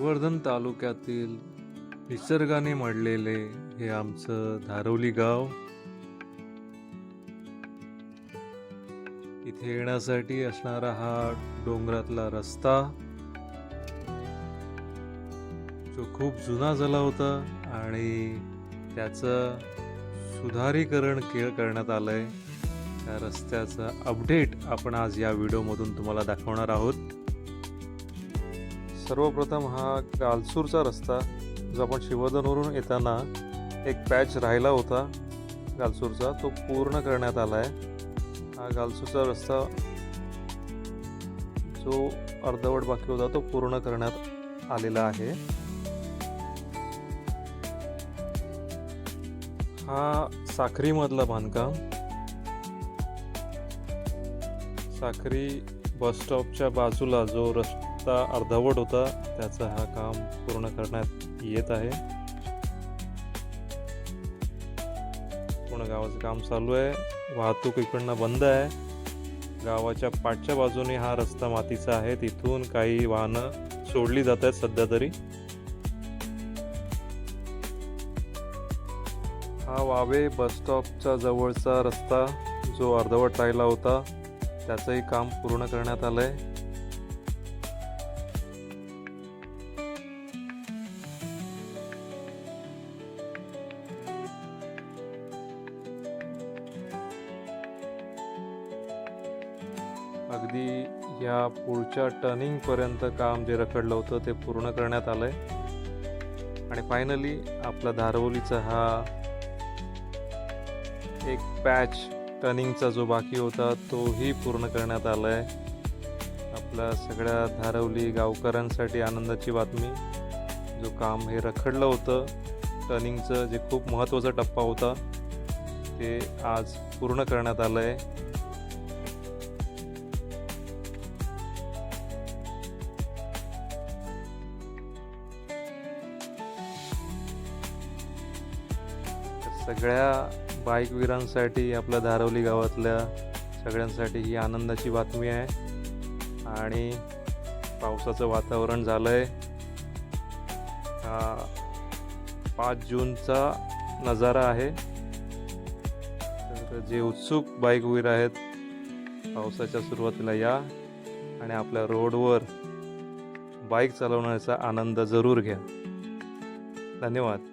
श्रीवर्धन तालुक्यातील निसर्गाने मढलेले हे आमचं धारवली गाव. इथे येण्यासाठी असणारा हा डोंगरातला रस्ता जो खूप जुना झाला होता आणि त्याचं सुधारीकरण करण्यात आलंय. त्या रस्त्याचा अपडेट आपण आज या व्हिडिओमधून तुम्हाला दाखवणार आहोत. सर्वप्रथम हा गालसूरचा रस्ता जो आपण श्रीवर्धनवरून येताना एक पॅच राहिला होता गालसूरचा, तो पूर्ण करण्यात आला आहे. हा गालसूरचा रस्ता जो अर्धवट बाकी होता तो पूर्ण करण्यात आलेला आहे. हा साखरीमधला बांधकाम, साखरी बस स्टॉपच्या बाजूला जो रस्ता अर्धवट होता त्याचं हा काम पूर्ण करण्यात येत आहे. पूर्ण गावाचं काम चालू आहे. वाहतूक इकडनं बंद आहे. गावाच्या पाठच्या बाजूने हा रस्ता मातीचा आहे, तिथून काही वाहनं सोडली जात आहेत सध्या तरी. हा वावे बस स्टॉपच्या जवळचा रस्ता जो अर्धवट राहिला होता त्याचंही काम पूर्ण करण्यात आलंय. अगदी या पुढच्या टर्निंग पर्यंत काम जे रखडलं होतं ते पूर्ण करण्यात आलंय. आणि फायनली आपला धारवलीचा हा एक पॅच टर्निंगचा जो बाकी होता तोही पूर्ण करण्यात आला आहे. आपल्या सगळ्या धारवली गावकऱ्यांसाठी आनंदाची बातमी. जो काम हे रखडलं होतं टर्निंगचं, जे खूप महत्त्वाचा टप्पा होता, ते आज पूर्ण करण्यात आलं आहे. सगळ्या बाईकवीरांसाठी, आपल्या धारवली गावातल्या सगळ्यांसाठी ही आनंदाची बातमी आहे. आणि पावसाचं वातावरण झालं आहे. हा 5 जूनचा नजारा आहे. तर जे उत्सुक बाईकवीर आहेत, पावसाच्या सुरुवातीला या आणि आपल्या रोडवर बाईक चालवण्याचा आनंद जरूर घ्या. धन्यवाद.